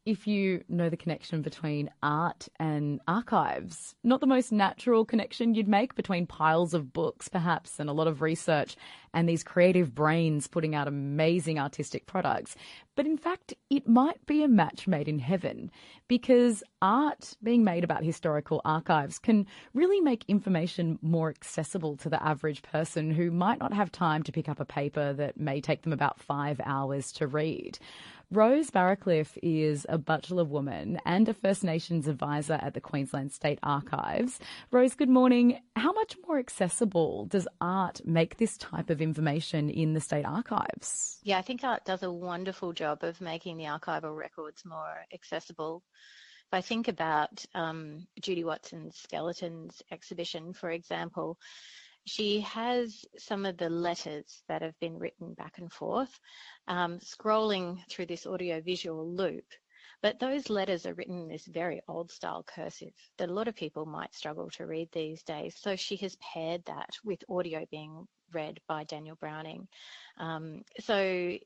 if you know the connection between art and archives. Not the most natural connection you'd make between piles of books, perhaps, and a lot of research and these creative brains putting out amazing artistic products. But in fact, it might be a match made in heaven, because art being made about historical archives can really make information more accessible to the average person who might not have time to pick up a paper that may take them about 5 hours to read. Rose Barracliff is a Bachelor woman and a First Nations advisor at the Queensland State Archives. Rose, good morning. How much more accessible does art make this type of information in the State Archives? Yeah, I think art does a wonderful job of making the archival records more accessible. If I think about Judy Watson's Skeletons exhibition, for example, she has some of the letters that have been written back and forth, scrolling through this audio-visual loop. But those letters are written in this very old-style cursive that a lot of people might struggle to read these days. So she has paired that with audio being read by Daniel Browning. So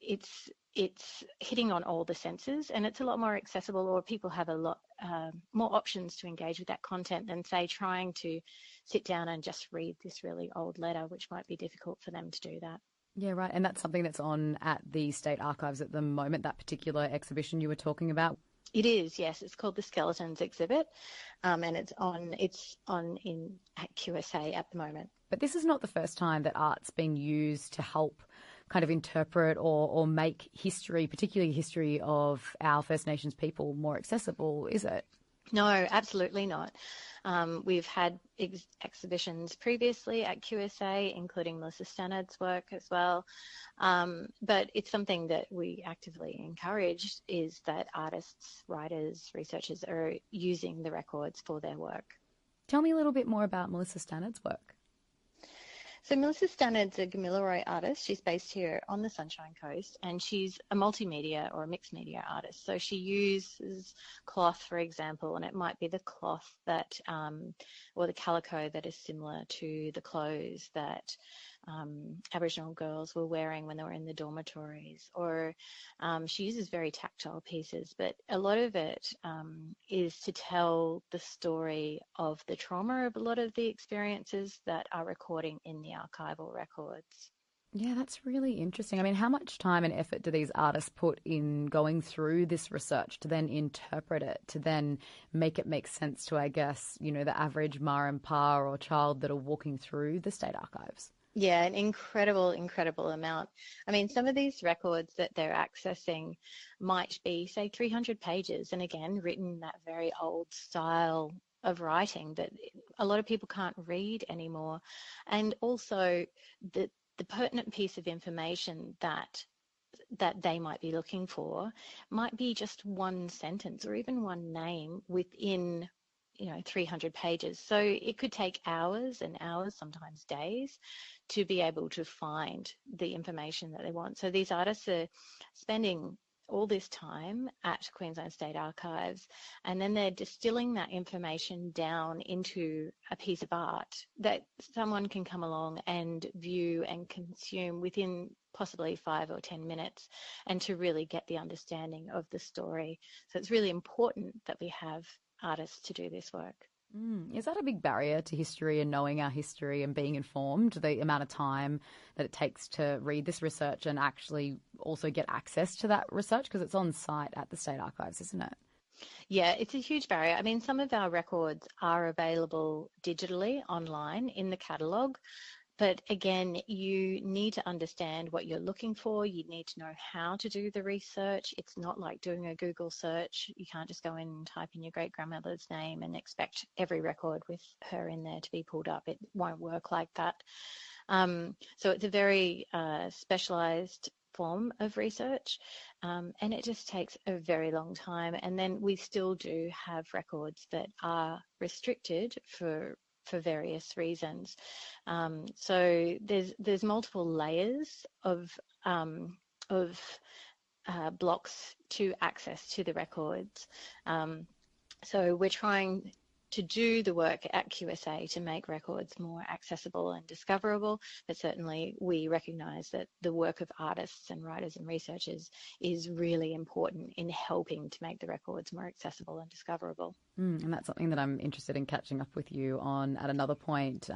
it's hitting on all the senses, and it's a lot more accessible, or people have a lot more options to engage with that content than, say, trying to sit down and just read this really old letter, which might be difficult for them to do that. Yeah, right. And that's something that's on at the State Archives at the moment, that particular exhibition you were talking about. It is, yes. It's called the Skeletons exhibit, and it's on at QSA at the moment. But this is not the first time that art's been used to help kind of interpret or make history, particularly history of our First Nations people, more accessible, is it? No, absolutely not. We've had exhibitions previously at QSA, including Melissa Stannard's work as well. But it's something that we actively encourage, is that artists, writers, researchers are using the records for their work. Tell me a little bit more about Melissa Stannard's work. So Melissa Stannard's a Gamilaroi artist. She's based here on the Sunshine Coast, and she's a multimedia or a mixed media artist. So she uses cloth, for example, and it might be the cloth that, or the calico that is similar to the clothes that Aboriginal girls were wearing when they were in the dormitories, or she uses very tactile pieces, but a lot of it is to tell the story of the trauma of a lot of the experiences that are recording in the archival records. Yeah, that's really interesting. I mean, how much time and effort do these artists put in going through this research to then interpret it, to then make it make sense to, I guess, you know, the average ma and pa or child that are walking through the State Archives? Yeah, an incredible amount. I mean, some of these records that they're accessing might be, say, 300 pages, and again, written in that very old style of writing that a lot of people can't read anymore. And also the pertinent piece of information that they might be looking for might be just one sentence or even one name within 300 pages. So it could take hours and hours, sometimes days, to be able to find the information that they want. So these artists are spending all this time at Queensland State Archives, and then they're distilling that information down into a piece of art that someone can come along and view and consume within possibly 5 or 10 minutes, and to really get the understanding of the story. So it's really important that we have artists to do this work. Is that a big barrier to history and knowing our history and being informed, the amount of time that it takes to read this research and actually also get access to that research, because it's on site at the State Archives, isn't it? Yeah, it's a huge barrier. I mean, some of our records are available digitally online in the catalogue. But again, you need to understand what you're looking for. You need to know how to do the research. It's not like doing a Google search. You can't just go in and type in your great-grandmother's name and expect every record with her in there to be pulled up. It won't work like that. So it's a very specialised form of research, and it just takes a very long time. And then we still do have records that are restricted for various reasons. So there's multiple layers of blocks to access to the records. So we're trying to do the work at QSA to make records more accessible and discoverable, but certainly we recognise that the work of artists and writers and researchers is really important in helping to make the records more accessible and discoverable. And that's something that I'm interested in catching up with you on at another point.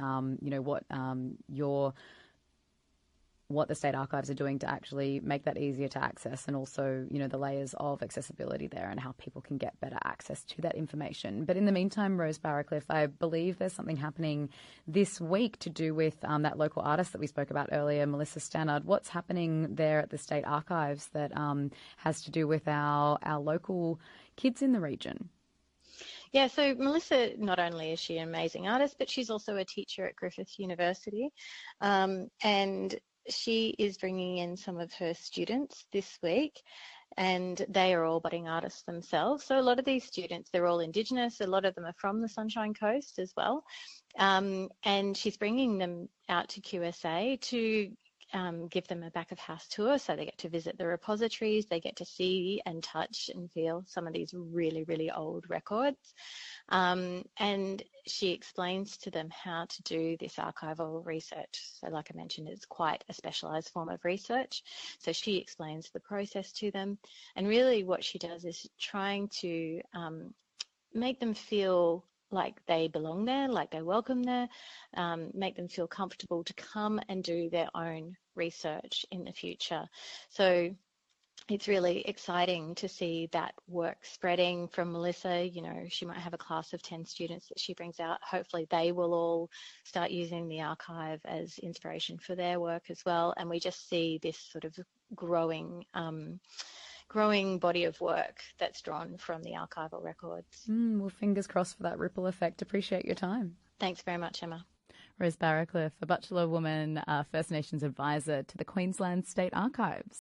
What the State Archives are doing to actually make that easier to access, and also, the layers of accessibility there and how people can get better access to that information. But in the meantime, Rose Barracliff, I believe there's something happening this week to do with that local artist that we spoke about earlier, Melissa Stannard. What's happening there at the State Archives that has to do with our local kids in the region? Yeah, so Melissa, not only is she an amazing artist, but she's also a teacher at Griffith University. And she is bringing in some of her students this week, and they are all budding artists themselves. So a lot of these students, they're all Indigenous. A lot of them are from the Sunshine Coast as well. And she's bringing them out to QSA to give them a back of house tour, so they get to visit the repositories, they get to see and touch and feel some of these really, really old records. And she explains to them how to do this archival research. So like I mentioned, it's quite a specialised form of research. So she explains the process to them. And really what she does is trying to make them feel like they belong there, like they're welcome there, make them feel comfortable to come and do their own research in the future. So it's really exciting to see that work spreading from Melissa. She might have a class of 10 students that she brings out. Hopefully they will all start using the archive as inspiration for their work as well. And we just see this sort of growing body of work that's drawn from the archival records. Well, fingers crossed for that ripple effect. Appreciate your time. Thanks very much, Emma. Rose Barracliff, a Bachelor Woman First Nations advisor to the Queensland State Archives.